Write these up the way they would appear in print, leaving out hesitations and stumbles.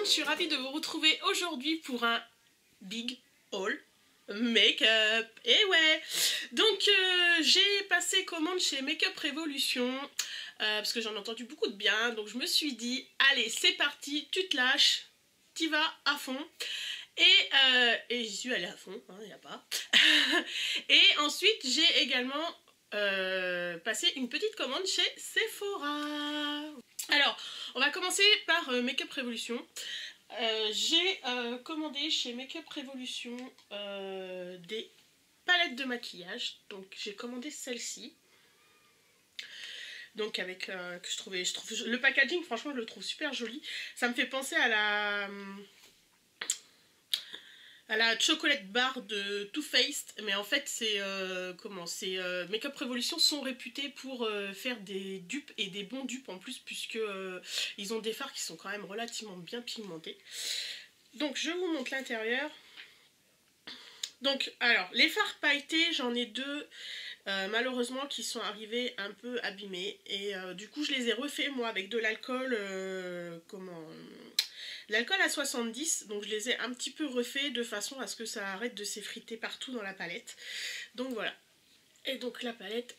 je suis ravie de vous retrouver aujourd'hui pour un big haul make-up. Et ouais, donc j'ai passé commande chez Make-up Revolution parce que j'en ai entendu beaucoup de bien, donc je me suis dit allez c'est parti, tu te lâches, t'y vas à fond. Et j'y suis allée à fond, il n'y a pas. Et ensuite j'ai également passé une petite commande chez Sephora. Alors, on va commencer par Make-up Revolution. J'ai commandé chez Make-up Revolution des palettes de maquillage. Donc j'ai commandé celle-ci. Donc avec que je trouve le packaging, franchement je le trouve super joli. Ça me fait penser à la chocolate bar de Too Faced, mais en fait c'est Make-up Revolution sont réputés pour faire des dupes et des bons dupes en plus, puisque ils ont des fards qui sont quand même relativement bien pigmentés. Donc je vous montre l'intérieur. Donc alors les fards pailletés, j'en ai deux malheureusement qui sont arrivés un peu abîmés, et du coup je les ai refaits moi avec de l'alcool l'alcool à 70, donc je les ai un petit peu refaits de façon à ce que ça arrête de s'effriter partout dans la palette. Donc voilà. Et donc la palette,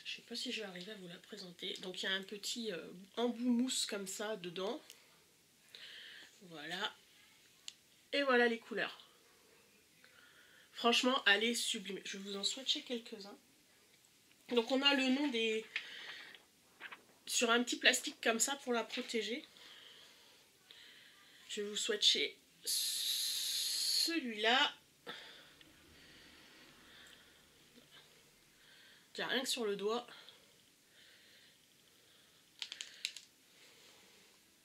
je sais pas si je vais arriver à vous la présenter. Donc il y a un petit embout mousse comme ça dedans. Voilà. Et voilà les couleurs. Franchement, elle est sublime. Je vais vous en swatcher quelques-uns. Donc on a le nom des... sur un petit plastique comme ça pour la protéger. Je vais vous swatcher celui-là. Tiens, rien que sur le doigt.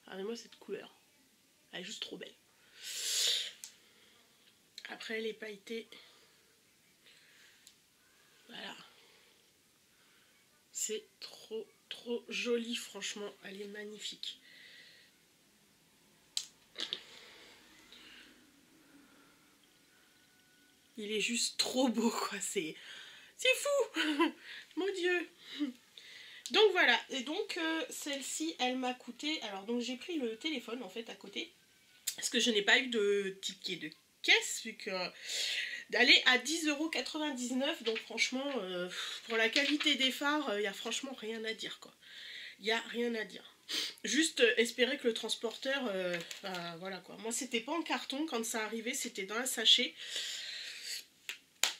Regardez-moi cette couleur. Elle est juste trop belle. Après les pailletés. Voilà. C'est trop joli, franchement. Elle est magnifique. Il est juste trop beau, quoi. C'est fou. Mon Dieu. Donc voilà. Et donc celle-ci, elle m'a coûté... Alors donc j'ai pris le téléphone en fait à côté. Parce que je n'ai pas eu de ticket de caisse. Vu que d'aller à 10,99 €. Donc franchement, pour la qualité des fards, il n'y a franchement rien à dire, quoi. Il n'y a rien à dire. Juste espérer que le transporteur... voilà quoi. Moi c'était pas en carton. Quand ça arrivait, c'était dans un sachet.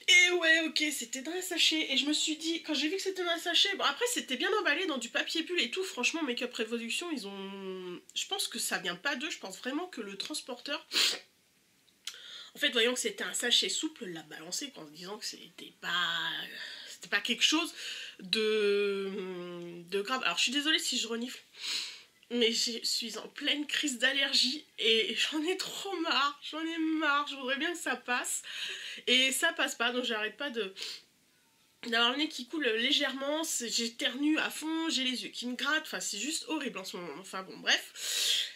Et ouais, ok, c'était dans un sachet. Et je me suis dit, quand j'ai vu que c'était dans un sachet, bon après c'était bien emballé dans du papier bulle et tout. Franchement, Make-up Revolution, ils ont... Je pense que ça vient pas d'eux, je pense vraiment que le transporteur... En fait, voyant que c'était un sachet souple, l'a balancé en se disant que c'était pas quelque chose de grave. Alors je suis désolée si je renifle, mais je suis en pleine crise d'allergie et j'en ai trop marre, je voudrais bien que ça passe. Et ça passe pas, donc j'arrête pas d'avoir le nez qui coule légèrement, j'éternue à fond, j'ai les yeux qui me grattent, enfin c'est juste horrible en ce moment, enfin bon bref.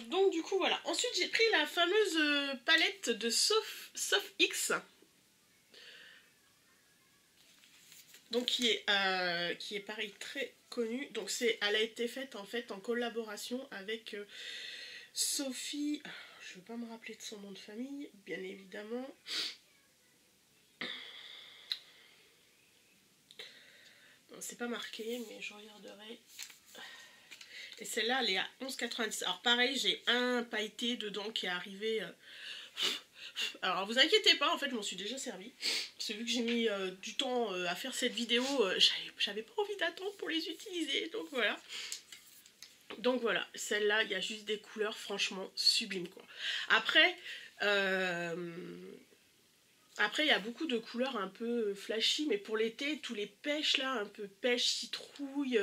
Donc du coup voilà, ensuite j'ai pris la fameuse palette de Soft X. Donc qui est pareil très connue. Donc elle a été faite en fait en collaboration avec Sophie, je ne vais pas me rappeler de son nom de famille, bien évidemment. C'est pas marqué, mais je regarderai. Et celle-là, elle est à 11,90 €. Alors pareil, j'ai un pailleté dedans qui est arrivé... Alors vous inquiétez pas, en fait je m'en suis déjà servi. Parce que vu que j'ai mis du temps à faire cette vidéo, j'avais pas envie d'attendre pour les utiliser. Donc voilà. Donc voilà, celle-là, il y a juste des couleurs franchement sublimes, quoi. Après, il y a beaucoup de couleurs un peu flashy, mais pour l'été, tous les pêches là, un peu pêche, citrouille,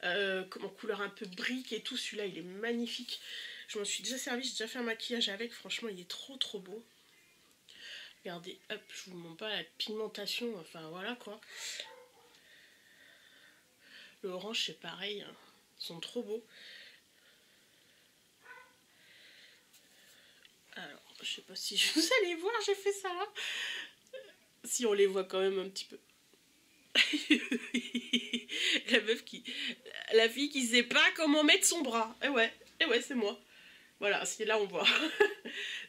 en couleur un peu brique et tout, celui-là il est magnifique. Je m'en suis déjà servi, j'ai déjà fait un maquillage avec, franchement il est trop beau. Regardez, hop, je vous montre pas la pigmentation, enfin voilà quoi. Le orange c'est pareil, hein. Ils sont trop beaux. Alors, je sais pas si vous allez voir, j'ai fait ça là. Si on les voit quand même un petit peu. La fille qui sait pas comment mettre son bras. Et ouais, Et ouais, c'est moi. Voilà, c'est là on voit.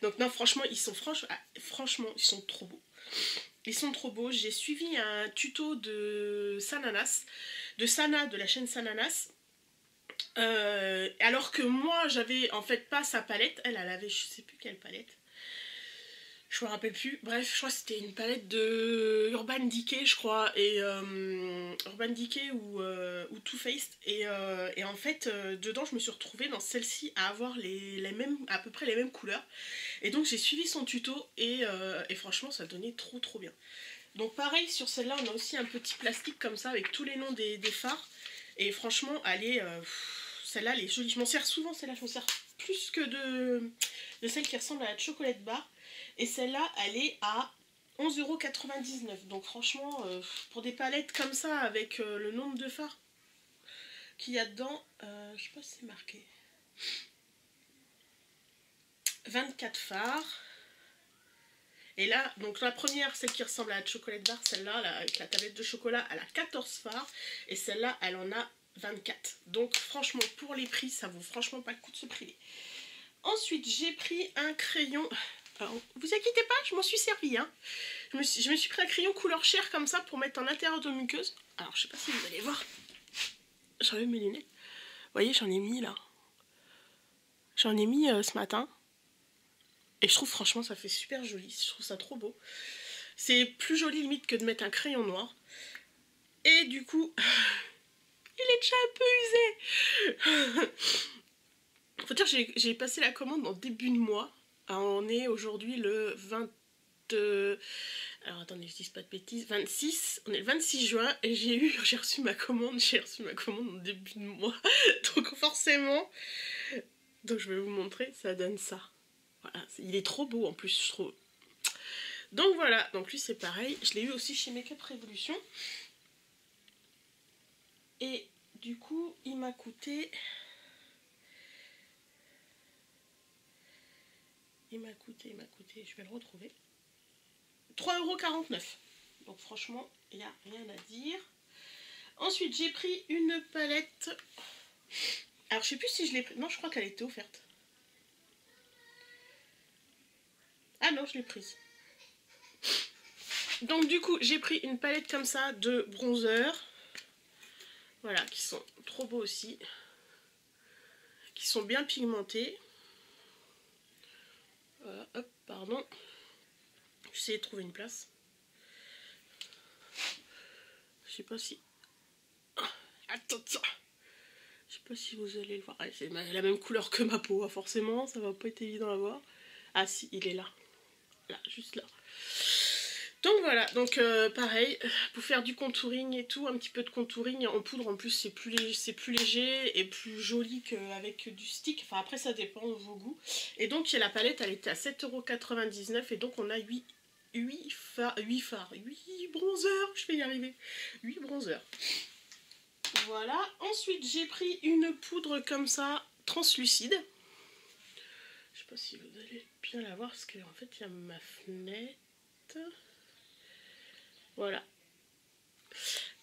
Donc non, franchement, franchement, ils sont trop beaux. Ils sont trop beaux. J'ai suivi un tuto de Sananas, de Sana, de la chaîne Sananas. Alors que moi, j'avais en fait pas sa palette. Elle avait, je sais plus quelle palette. Je me rappelle plus. Bref, je crois que c'était une palette de Urban Decay, je crois. Et Urban Decay ou Too Faced. Et en fait, dedans, je me suis retrouvée dans celle-ci à avoir à peu près les mêmes couleurs. Et donc, j'ai suivi son tuto et franchement, ça donnait trop bien. Donc, pareil, sur celle-là, on a aussi un petit plastique comme ça avec tous les noms des fards. Et franchement, celle-là, elle est jolie. Je m'en sers souvent, celle-là, je m'en sers plus que de celle qui ressemble à la chocolate bar. Et celle-là, elle est à 11,99 €. Donc franchement, pour des palettes comme ça, avec le nombre de fards qu'il y a dedans, je sais pas si c'est marqué. 24 fards. Et là, donc la première, celle qui ressemble à la chocolate bar, celle-là, avec la tablette de chocolat, elle a 14 fards. Et celle-là, elle en a 24. Donc franchement, pour les prix, ça vaut franchement pas le coup de se priver. Ensuite, j'ai pris un crayon. Alors, vous inquiétez pas, je m'en suis servi. Hein. Je me suis pris un crayon couleur chair comme ça pour mettre en intérieur de muqueuse. Alors, je sais pas si vous allez voir. J'enlève mes lunettes. Vous voyez, j'en ai mis là. J'en ai mis ce matin. Et je trouve franchement, ça fait super joli. Je trouve ça trop beau. C'est plus joli limite que de mettre un crayon noir. Et du coup, il est déjà un peu usé. Faut dire que j'ai passé la commande en début de mois. Alors, on est aujourd'hui le 20... alors attendez, je dis pas de bêtises, 26, on est le 26 juin et j'ai reçu ma commande en début de mois. Donc forcément, donc je vais vous montrer, ça donne ça. Voilà, il est trop beau en plus, je trouve. Donc voilà, donc lui c'est pareil, je l'ai eu aussi chez Make Up Révolution. Et du coup, il m'a coûté... Il m'a coûté, je vais le retrouver. 3,49 €. Donc franchement, il n'y a rien à dire. Ensuite, j'ai pris une palette. Alors, je sais plus si je l'ai pris. Non, je crois qu'elle était offerte. Ah non, je l'ai prise. Donc du coup, j'ai pris une palette comme ça de bronzer. Voilà, qui sont trop beaux aussi. Qui sont bien pigmentés. Voilà, hop, pardon. J'essaie de trouver une place. Je sais pas si... Attends, je sais pas si vous allez le voir. Ah, c'est la même couleur que ma peau, forcément, ça va pas être évident à voir. Ah si, il est là. Là, juste là. Donc voilà, donc pareil, pour faire du contouring et tout, un petit peu de contouring en poudre, en plus c'est plus léger et plus joli qu'avec du stick. Enfin après ça dépend de vos goûts. Et donc la palette elle était à 7,99 € et donc on a 8 bronzers, je vais y arriver. 8 bronzers. Voilà, ensuite j'ai pris une poudre comme ça, translucide. Je sais pas si vous allez bien la voir parce qu'en fait il y a ma fenêtre. Voilà.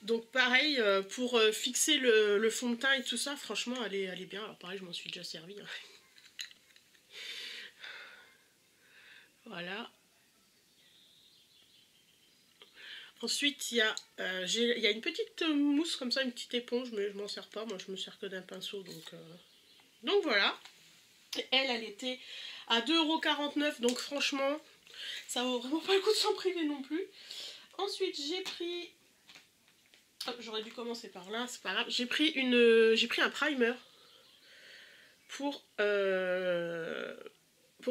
Donc pareil, pour fixer le fond de teint et tout ça, franchement, elle est bien. Alors pareil, je m'en suis déjà servi. Hein. Voilà. Ensuite, il y a une petite mousse comme ça, une petite éponge, mais je m'en sers pas. Moi, je me sers que d'un pinceau. Donc voilà. Et elle était à 2,49 €. Donc franchement, ça vaut vraiment pas le coup de s'en priver non plus. Ensuite, j'ai pris... J'aurais dû commencer par là, c'est pas grave. J'ai pris un primer pour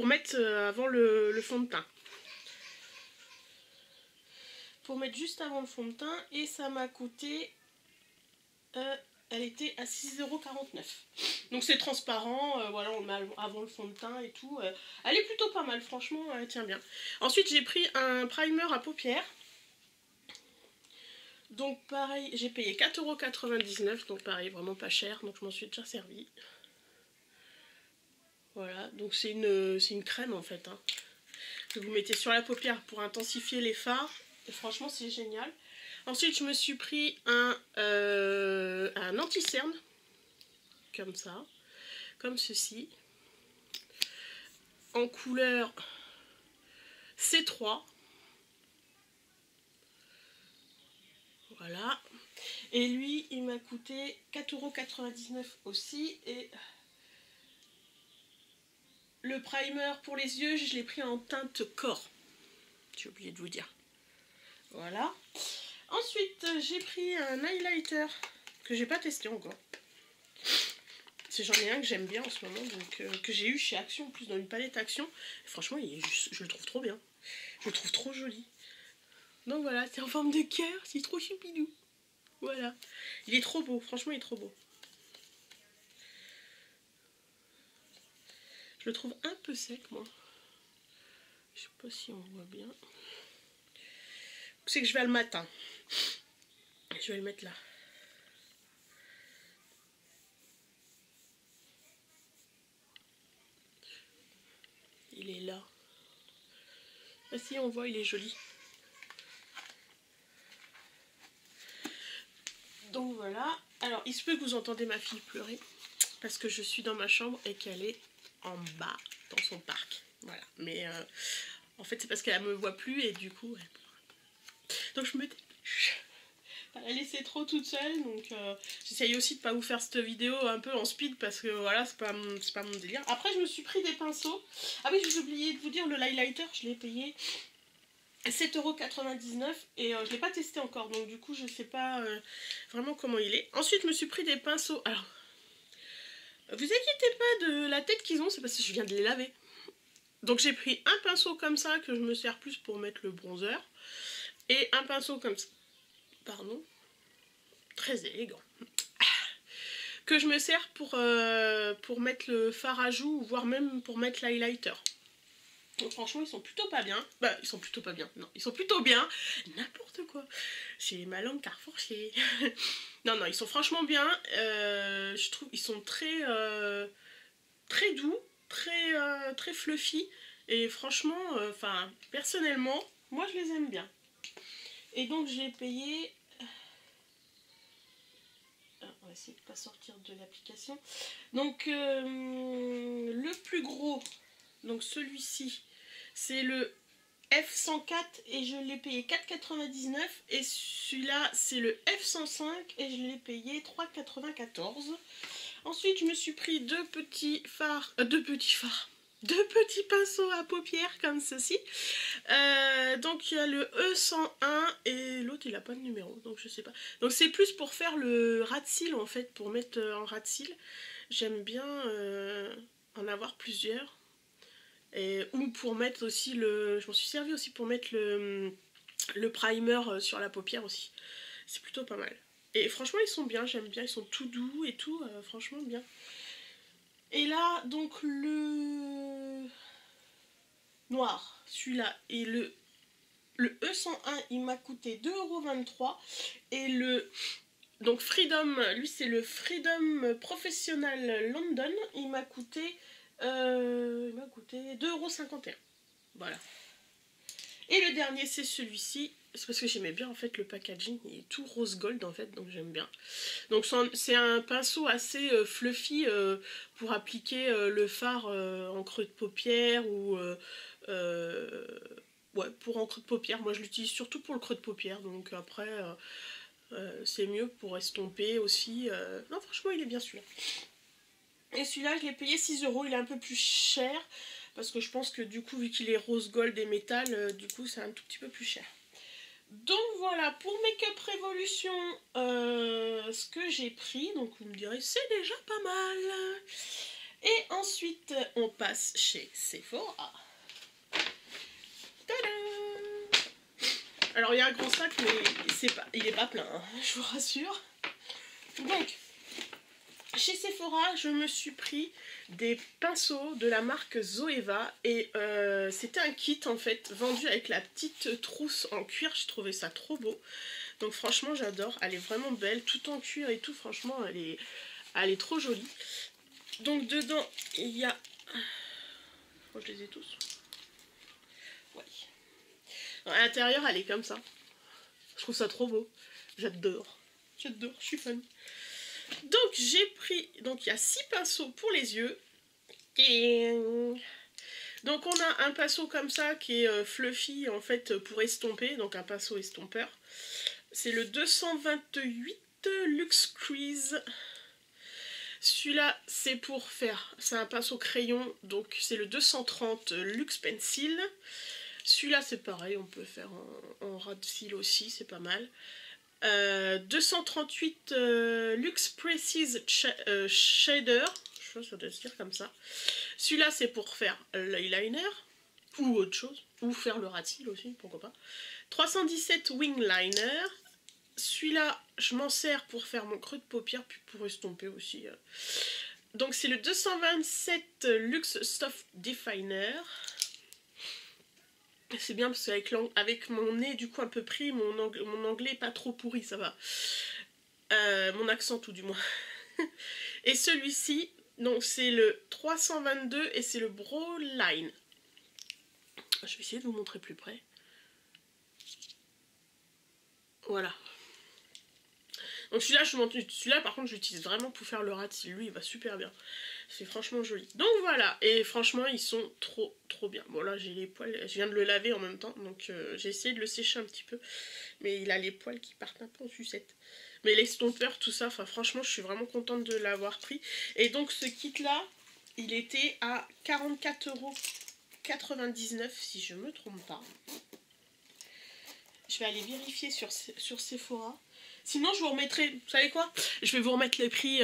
mettre avant le fond de teint. Pour mettre juste avant le fond de teint et ça m'a coûté... elle était à 6,49 €. Donc c'est transparent, voilà, on le met avant le fond de teint et tout. Elle est plutôt pas mal, franchement, elle tient bien. Ensuite, j'ai pris un primer à paupières. Donc pareil, j'ai payé 4,99 €, donc pareil, vraiment pas cher, donc je m'en suis déjà servi. Voilà, donc c'est une crème en fait, hein, que vous mettez sur la paupière pour intensifier les fards, et franchement c'est génial. Ensuite je me suis pris un anti-cerne, comme ça, comme ceci, en couleur C3. Voilà. Et lui, il m'a coûté 4,99 € aussi. Et le primer pour les yeux, je l'ai pris en teinte corps. J'ai oublié de vous dire. Voilà. Ensuite, j'ai pris un highlighter que j'ai pas testé encore. J'en ai un que j'aime bien en ce moment, donc que j'ai eu chez Action, en plus dans une palette Action. Et franchement, je le trouve trop bien. Je le trouve trop joli. Donc voilà, c'est en forme de cœur, c'est trop choupidou. Voilà. Il est trop beau, franchement, il est trop beau. Je le trouve un peu sec, moi. Je sais pas si on voit bien. C'est que je vais le matin. Je vais le mettre là. Il est là. Ah si, on voit, il est joli. Donc voilà. Alors, il se peut que vous entendez ma fille pleurer. Parce que je suis dans ma chambre et qu'elle est en bas dans son parc. Voilà. Mais en fait, c'est parce qu'elle me voit plus et du coup, elle pleure. Donc je me dépêche. Pas la laisser trop toute seule. Donc j'essaye aussi de pas vous faire cette vidéo un peu en speed parce que voilà, c'est pas mon délire. Après, je me suis pris des pinceaux. Ah oui, je vous ai oublié de vous dire, le highlighter, je l'ai payé 7,99 € et je l'ai pas testé encore. Donc du coup, je sais pas vraiment comment il est. Ensuite, je me suis pris des pinceaux. Alors, vous inquiétez pas de la tête qu'ils ont, c'est parce que je viens de les laver. Donc j'ai pris un pinceau comme ça que je me sers plus pour mettre le bronzer. Et un pinceau comme ça. Pardon. Très élégant. Que je me sers pour mettre le fard à joues, voire même pour mettre l'highlighter. Donc franchement, ils sont plutôt pas bien. Bah, ils sont plutôt pas bien. Non, ils sont plutôt bien. N'importe quoi. C'est ma langue carrefourchée. Non, non, ils sont franchement bien. Je trouve ils sont très doux, très fluffy. Et franchement, enfin, personnellement, moi je les aime bien. Et donc j'ai payé... on va essayer de ne pas sortir de l'application. Donc le plus gros, donc celui-ci, c'est le F104 et je l'ai payé 4,99 €. Et celui-là, c'est le F105 et je l'ai payé 3,94 €. Ensuite, je me suis pris deux petits pinceaux à paupières comme ceci. Donc il y a le E101 et l'autre il a pas de numéro, donc je sais pas. Donc c'est plus pour faire le ras de cils en fait, pour mettre en ras de cils. J'aime bien en avoir plusieurs. Ou pour mettre aussi je m'en suis servi aussi pour mettre le primer sur la paupière aussi. C'est plutôt pas mal. Et franchement ils sont bien, j'aime bien, ils sont tout doux et tout, franchement bien. Et là donc le noir, celui-là, et le E101 il m'a coûté 2,23 € et donc Freedom, lui c'est le Freedom Professional London, il m'a coûté 2,51 €. Voilà. Et le dernier c'est celui-ci, c'est parce que j'aimais bien en fait le packaging, il est tout rose gold en fait, donc j'aime bien. Donc c'est un pinceau assez fluffy pour appliquer le fard en creux de paupière ou ouais, pour en creux de paupière. Moi je l'utilise surtout pour le creux de paupière, donc après c'est mieux pour estomper aussi. Non franchement il est bien celui-là. Et celui-là je l'ai payé 6 €, il est un peu plus cher parce que je pense que du coup vu qu'il est rose gold et métal, du coup c'est un tout petit peu plus cher. Donc voilà, pour Make Up Revolution, ce que j'ai pris, donc vous me direz c'est déjà pas mal. Et ensuite on passe chez Sephora. Tadam! Alors il y a un gros sac mais il est pas plein, hein, je vous rassure. Donc chez Sephora je me suis pris des pinceaux de la marque Zoeva et c'était un kit en fait vendu avec la petite trousse en cuir, j'ai trouvé ça trop beau. Donc franchement j'adore, elle est vraiment belle, tout en cuir et tout, franchement elle est trop jolie. Donc dedans il y a... Oh, je les ai tous. Ouais. À l'intérieur elle est comme ça. Je trouve ça trop beau. J'adore. J'adore, je suis fan. Donc j'ai pris, donc il y a 6 pinceaux pour les yeux. Et donc on a un pinceau comme ça qui est fluffy en fait pour estomper, donc un pinceau estompeur. C'est le 228 Luxe Crease. Celui-là c'est pour faire, c'est un pinceau crayon, donc c'est le 230 Luxe Pencil. Celui-là c'est pareil, on peut faire en ras de cils aussi, c'est pas mal. 238 Luxe Precise Shader, je pense que ça doit se dire comme ça. Celui-là c'est pour faire l'eyeliner ou autre chose, ou faire le ras de cils aussi, pourquoi pas. 317 Wing Liner. Celui-là je m'en sers pour faire mon creux de paupière, puis pour estomper aussi. Donc c'est le 227 Luxe Soft Definer. C'est bien parce qu'avec mon nez du coup un peu pris, mon anglais pas trop pourri, ça va. Mon accent tout du moins. Et celui-ci, donc c'est le 322 et c'est le Brow Line. Je vais essayer de vous montrer plus près. Voilà. Donc celui-là par contre je l'utilise vraiment pour faire le ras de cils. Lui il va super bien. C'est franchement joli. Donc voilà, et franchement ils sont trop bien. Bon là j'ai les poils, je viens de le laver en même temps, donc j'ai essayé de le sécher un petit peu. Mais il a les poils qui partent un peu en sucette. Mais l'estompeur, tout ça, enfin franchement je suis vraiment contente de l'avoir pris. Et donc ce kit là, il était à 44,99 € si je me trompe pas. Je vais aller vérifier sur Sephora. Sinon je vous remettrai, vous savez quoi? Je vais vous remettre les prix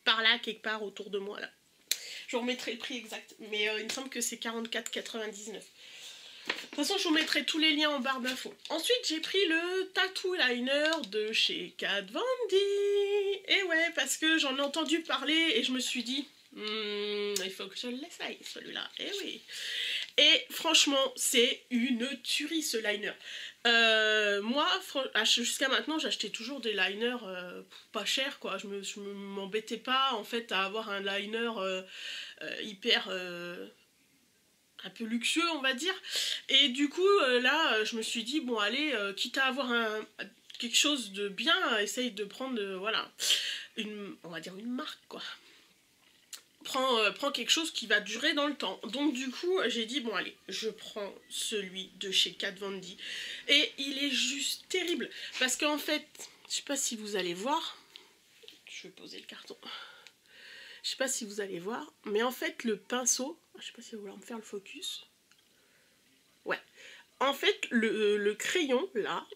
par là, quelque part autour de moi là. Je vous remettrai le prix exact. Mais il me semble que c'est 44,99 €. De toute façon je vous mettrai tous les liens en barre d'infos. Ensuite j'ai pris le Tattoo Liner de chez Kat Von D. Et ouais, parce que j'en ai entendu parler et je me suis dit il faut que je l'essaye celui-là. Et oui. Et franchement c'est une tuerie ce liner. Moi jusqu'à maintenant j'achetais toujours des liners pas chers quoi. Je m'embêtais pas en fait à avoir un liner hyper un peu luxueux on va dire. Et du coup là je me suis dit bon allez quitte à avoir quelque chose de bien, essaye de prendre voilà on va dire une marque quoi. Prends quelque chose qui va durer dans le temps. Donc du coup j'ai dit bon allez je prends celui de chez Kat Von D et il est juste terrible parce qu'en fait je sais pas si vous allez voir, je vais poser le carton, je sais pas si vous allez voir mais en fait le pinceau, je sais pas si vous voulez me faire le focus, ouais en fait le crayon là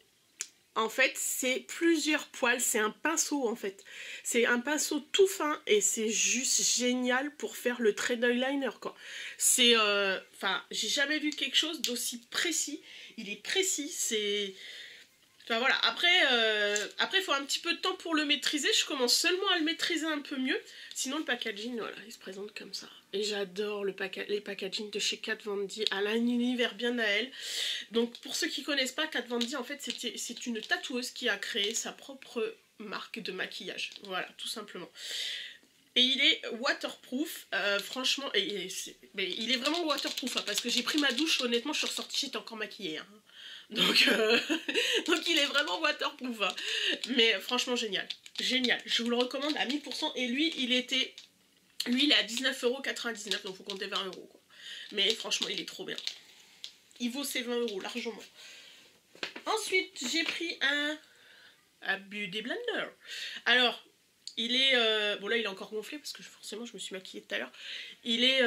en fait c'est plusieurs poils, c'est un pinceau en fait. C'est un pinceau tout fin et c'est juste génial pour faire le trait d'eyeliner quoi. C'est enfin j'ai jamais vu quelque chose d'aussi précis. Il est précis, c'est... Enfin voilà, après il faut un petit peu de temps pour le maîtriser. Je commence seulement à le maîtriser un peu mieux. Sinon le packaging, voilà, il se présente comme ça. Et j'adore les packaging de chez Kat Von D. Elle a un univers bien à elle. Donc pour ceux qui connaissent pas, Kat Von D en fait c'est une tatoueuse qui a créé sa propre marque de maquillage. Voilà, tout simplement. Et il est waterproof, franchement, mais il est vraiment waterproof, hein, parce que j'ai pris ma douche, honnêtement je suis ressortie, j'étais encore maquillée. Hein. Donc, donc il est vraiment waterproof. Hein. Mais franchement génial, génial, je vous le recommande à 1000%. Et lui il est à 19,99 €, donc faut compter 20 € quoi. Mais franchement il est trop bien. Il vaut ses 20 € largement. Ensuite j'ai pris un Beauty Blender. Alors il est bon là il est encore gonflé parce que forcément je me suis maquillée tout à l'heure. Il est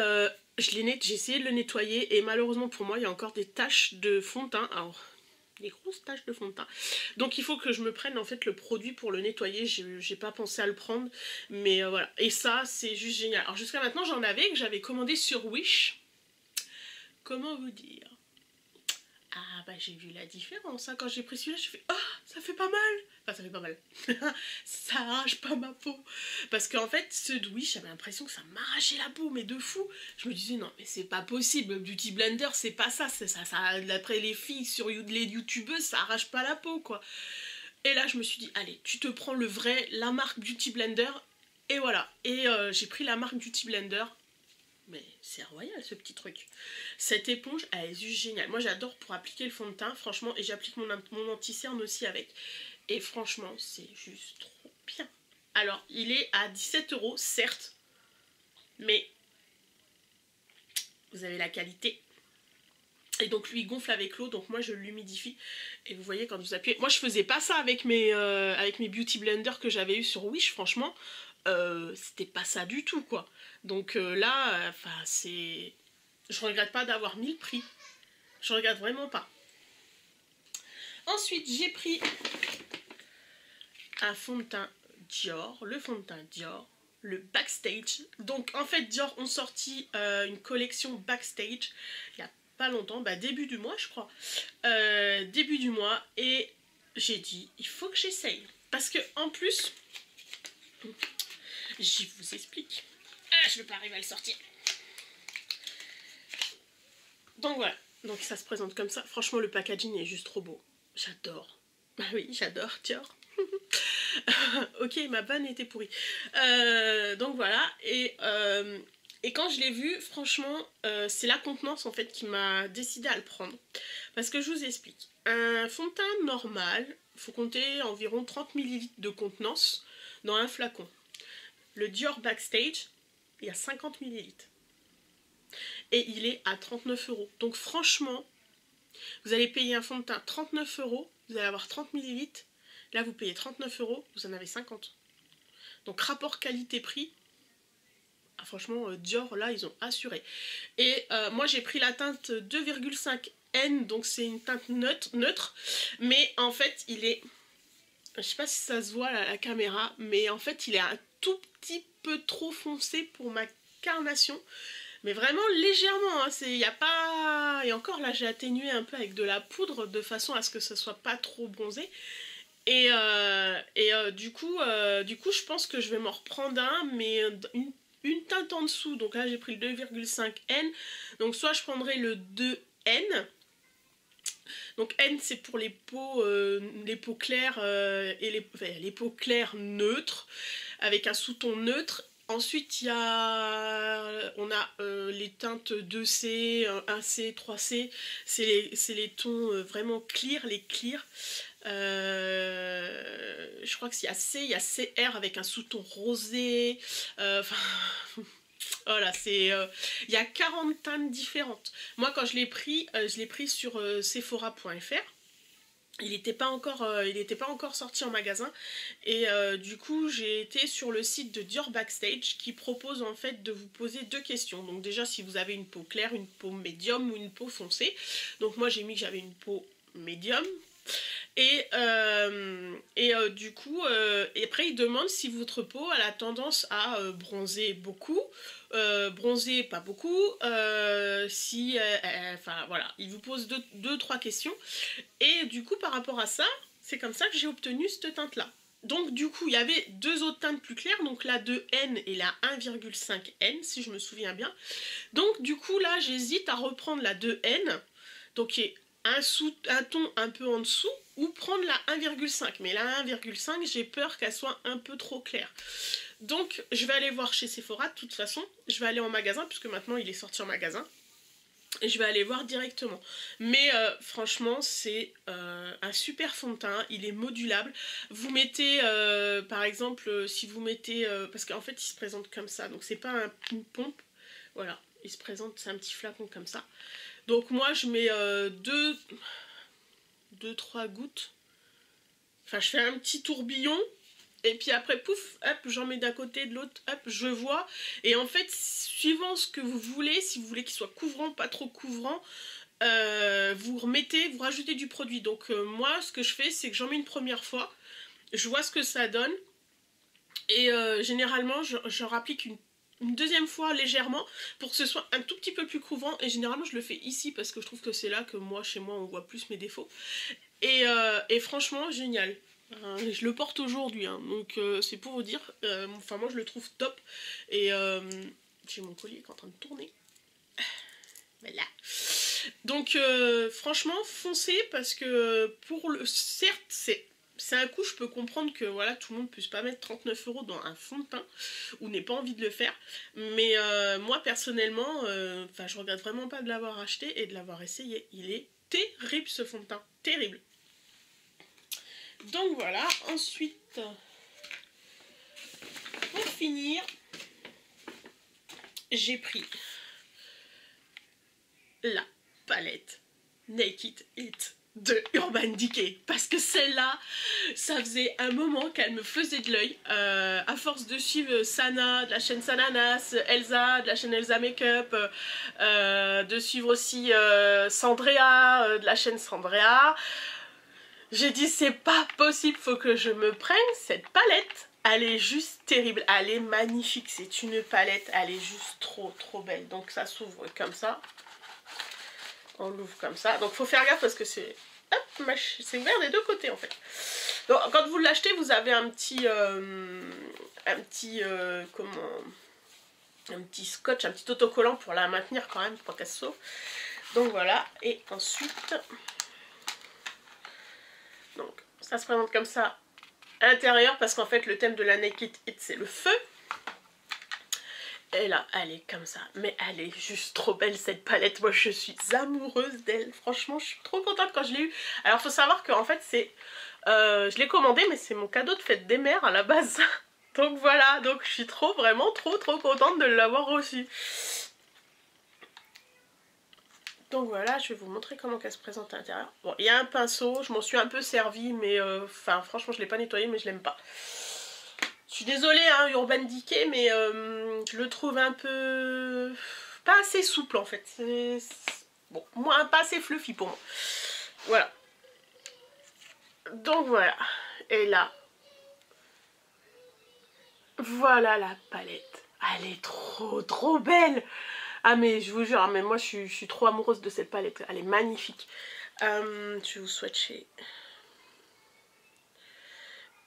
j'ai essayé de le nettoyer et malheureusement pour moi il y a encore des taches de fond de teint. Alors des grosses taches de fond de teint. Donc il faut que je me prenne en fait le produit pour le nettoyer. J'ai pas pensé à le prendre. Mais voilà. Et ça c'est juste génial. Alors jusqu'à maintenant j'en avais que j'avais commandé sur Wish. Comment vous dire? Ah bah j'ai vu la différence, hein. Quand j'ai pris celui-là, je fais « Ah, ça fait pas mal !» Enfin ça fait pas mal. Ça arrache pas ma peau. Parce qu'en fait, ceux de Wish, j'avais l'impression que ça m'arrachait la peau, mais de fou. Je me disais non mais c'est pas possible, Beauty Blender c'est pas ça, d'après les filles sur les youtubeuses, ça arrache pas la peau quoi. Et là je me suis dit allez, tu te prends la marque Beauty Blender, et voilà. Et j'ai pris la marque Beauty Blender. Mais c'est royal ce petit truc. Cette éponge, elle est juste géniale. Moi j'adore pour appliquer le fond de teint, franchement. Et j'applique mon anti-cerne aussi avec. Et franchement, c'est juste bien. Alors, il est à 17 €, certes, mais vous avez la qualité. Et donc lui il gonfle avec l'eau, donc moi je l'humidifie. Et vous voyez quand vous appuyez... Moi je faisais pas ça avec mes beauty blenders que j'avais eu sur Wish, franchement. C'était pas ça du tout quoi. Donc là, enfin c'est... Je regrette pas d'avoir mis le prix. Je regrette vraiment pas. Ensuite j'ai pris un fond de teint Dior, le fond de teint Dior, le Backstage. Donc en fait Dior ont sorti une collection Backstage il y a pas longtemps, bah début du mois je crois, début du mois, et j'ai dit il faut que j'essaye parce que en plus je vous explique, je vais pas arriver à le sortir, donc voilà, donc ça se présente comme ça. Franchement le packaging est juste trop beau, j'adore, bah oui j'adore Dior. Ok, ma vanne était pourrie, donc voilà, et quand je l'ai vu, franchement, c'est la contenance en fait qui m'a décidé à le prendre. Parce que je vous explique. Un fond de teint normal, il faut compter environ 30 ml de contenance dans un flacon. Le Dior Backstage, il y a 50 ml. Et il est à 39 €. Donc franchement, vous allez payer un fond de teint 39 €, vous allez avoir 30 ml. Là, vous payez 39 €, vous en avez 50. Donc rapport qualité-prix. Ah, franchement, Dior, là, ils ont assuré. Et moi, j'ai pris la teinte 2,5 N, donc c'est une teinte neutre. Mais en fait, il est... Je sais pas si ça se voit à la caméra, mais en fait, il est un tout petit peu trop foncé pour ma carnation. Mais vraiment légèrement, hein, y a pas... Et encore, là, j'ai atténué un peu avec de la poudre, de façon à ce que ça soit pas trop bronzé. Et du coup, je pense que je vais m'en reprendre un, mais une teinte en dessous. Donc là j'ai pris le 2,5 N, donc soit je prendrai le 2 N, donc N c'est pour les peaux claires et les peaux claires neutres avec un sous-ton neutre. Ensuite on a les teintes 2C, 1C, 3C, c'est les tons vraiment clear, les clear. Je crois qu'il y a C, il y a CR avec un sous-ton rosé, voilà, il y a 40 teintes différentes. Moi quand je l'ai pris sur sephora.fr. Il n'était pas encore sorti en magasin, et du coup j'ai été sur le site de Dior Backstage qui propose en fait de vous poser 2 questions. Donc déjà si vous avez une peau claire, une peau médium ou une peau foncée. Donc moi j'ai mis que j'avais une peau médium. Et du coup, et après il demande si votre peau a la tendance à bronzer beaucoup, bronzer pas beaucoup, enfin voilà, il vous pose 2-3 questions. Et du coup par rapport à ça, c'est comme ça que j'ai obtenu cette teinte là. Donc du coup il y avait 2 autres teintes plus claires, donc la 2N et la 1,5 N si je me souviens bien. Donc du coup là j'hésite à reprendre la 2N, donc qui est un ton un peu en dessous, ou prendre la 1,5. Mais la 1,5, j'ai peur qu'elle soit un peu trop claire. Donc je vais aller voir chez Sephora de toute façon. Je vais aller en magasin puisque maintenant il est sorti en magasin. Et je vais aller voir directement. Mais franchement c'est un super fond de teint. Il est modulable. Vous mettez par exemple si vous mettez... parce qu'en fait il se présente comme ça. Donc c'est pas une pompe. Voilà. Il se présente, c'est un petit flacon comme ça. Donc moi je mets 2-3 gouttes. Enfin je fais un petit tourbillon. Et puis après pouf, hop, j'en mets d'un côté, de l'autre, hop, je vois. Et en fait, suivant ce que vous voulez, si vous voulez qu'il soit couvrant, pas trop couvrant, vous rajoutez du produit. Donc moi ce que je fais, c'est que j'en mets une première fois. Je vois ce que ça donne. Et généralement, je rapplique une deuxième fois légèrement pour que ce soit un tout petit peu plus couvrant, et généralement je le fais ici parce que je trouve que c'est là que moi chez moi on voit plus mes défauts, et franchement génial. Je le porte aujourd'hui hein, donc c'est pour vous dire, enfin moi je le trouve top, et j'ai mon collier qui est en train de tourner, voilà. Donc franchement foncez, parce que certes c'est un coup, je peux comprendre que voilà, tout le monde ne puisse pas mettre 39 € dans un fond de teint ou n'ait pas envie de le faire. Mais moi personnellement, je regrette vraiment pas de l'avoir acheté et de l'avoir essayé. Il est terrible ce fond de teint, terrible. Donc voilà, ensuite finir, j'ai pris la palette Naked It de Urban Decay, parce que celle-là, ça faisait un moment qu'elle me faisait de l'œil, à force de suivre Sana de la chaîne Sananas, Elsa de la chaîne Elsa Makeup, de suivre aussi Sandrea de la chaîne Sandrea. J'ai dit c'est pas possible, faut que je me prenne cette palette. Elle est juste terrible, elle est magnifique, c'est une palette, elle est juste trop belle. Donc ça s'ouvre comme ça, on l'ouvre comme ça, donc faut faire gaffe parce que c'est ouvert des deux côtés en fait. Donc quand vous l'achetez, vous avez un petit scotch, un petit autocollant pour la maintenir quand même, pour qu'elle se sauve. Donc voilà, et ensuite, donc ça se présente comme ça à l'intérieur, parce qu'en fait le thème de la Naked It c'est le feu. Et là, elle est comme ça. Mais elle est juste trop belle cette palette. Moi, je suis amoureuse d'elle. Franchement, je suis trop contente quand je l'ai eue. Alors, faut savoir qu'en fait, c'est... je l'ai commandé, mais c'est mon cadeau de fête des mères à la base. Donc voilà. Donc, je suis vraiment trop contente de l'avoir reçue. Donc voilà, je vais vous montrer comment elle se présente à l'intérieur. Bon, il y a un pinceau. Je m'en suis un peu servie, mais... Enfin, franchement, je ne l'ai pas nettoyé, mais je l'aime pas. Je suis désolée, hein, Urban Decay, mais je le trouve un peu... pas assez souple en fait. Bon, moi, pas assez fluffy pour moi. Voilà. Donc voilà. Et là, voilà la palette. Elle est trop belle. Ah mais je vous jure, mais moi je suis trop amoureuse de cette palette. Elle est magnifique. Je vais vous swatcher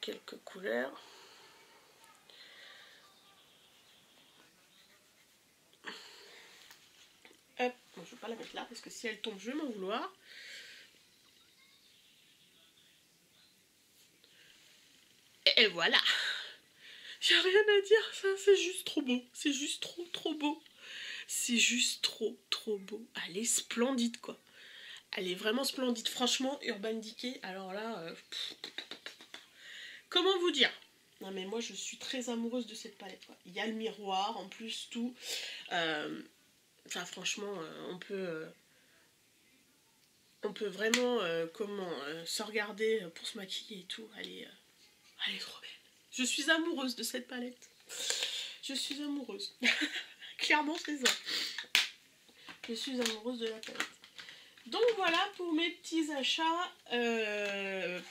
quelques couleurs. Hop, bon, je vais pas la mettre là parce que si elle tombe, je vais m'en vouloir. Et voilà. J'ai rien à dire, ça c'est juste trop beau. C'est juste trop beau. C'est juste trop beau. Elle est splendide quoi. Elle est vraiment splendide. Franchement, Urban Decay, alors là... comment vous dire? Non mais moi je suis très amoureuse de cette palette quoi. Il y a le miroir en plus, tout. Enfin franchement, on peut vraiment se regarder pour se maquiller et tout. Elle est trop belle. Je suis amoureuse de cette palette. Je suis amoureuse. Clairement c'est ça. Je suis amoureuse de la palette. Donc voilà pour mes petits achats.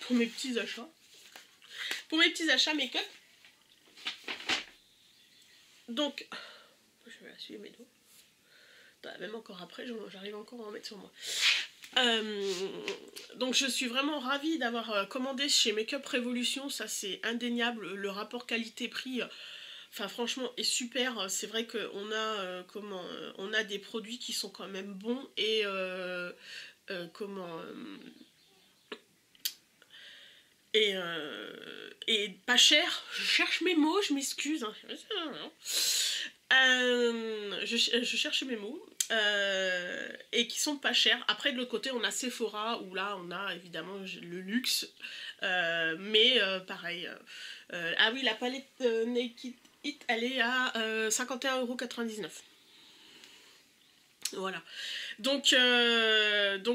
Pour mes petits achats make-up. Donc, je vais essuyer mes doigts. Même encore après, j'arrive encore à en mettre sur moi. Donc je suis vraiment ravie d'avoir commandé chez Makeup Revolution. Ça c'est indéniable. Le rapport qualité-prix... Enfin franchement est super, c'est vrai qu'on a on a des produits qui sont quand même bons et et pas cher. Je cherche mes mots, je m'excuse. Je cherche mes mots. Et qui sont pas chers. Après de l'autre côté on a Sephora où là on a évidemment le luxe. Mais pareil. Ah oui, la palette Naked It, elle est à 51,99 €. Voilà. Donc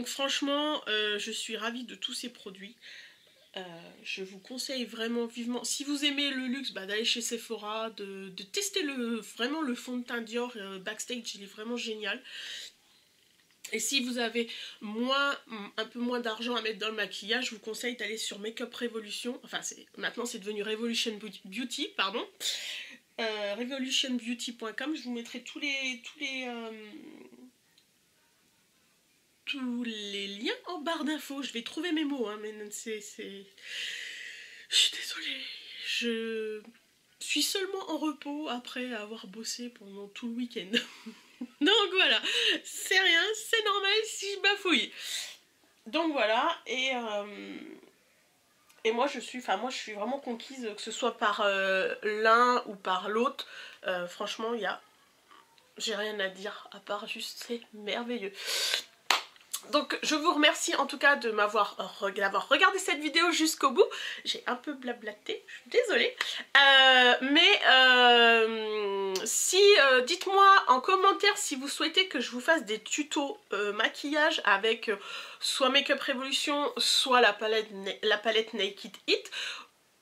franchement, je suis ravie de tous ces produits. Je vous conseille vraiment vivement, si vous aimez le luxe, d'aller chez Sephora, de tester vraiment le fond de teint Dior Backstage, il est vraiment génial. Et si vous avez un peu moins d'argent à mettre dans le maquillage, je vous conseille d'aller sur Makeup Revolution. Enfin, maintenant c'est devenu Revolution Beauty, pardon. Revolutionbeauty.com. Je vous mettrai tous les liens en barre d'infos. Je vais trouver mes mots, hein, mais je suis désolée. Je suis seulement en repos après avoir bossé pendant tout le week-end. Donc voilà, c'est rien, c'est normal si je bafouille. Donc voilà, et moi je suis vraiment conquise, que ce soit par l'un ou par l'autre. Franchement, j'ai rien à dire à part juste c'est merveilleux. Donc je vous remercie en tout cas de d'avoir regardé cette vidéo jusqu'au bout. J'ai un peu blablaté, je suis désolée. Dites-moi en commentaire si vous souhaitez que je vous fasse des tutos maquillage avec soit Makeup Revolution, soit la palette Naked It.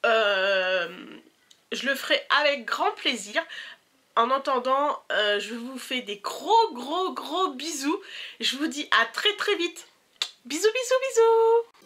Je le ferai avec grand plaisir. En attendant, je vous fais des gros bisous. Je vous dis à très vite. Bisous bisous bisous.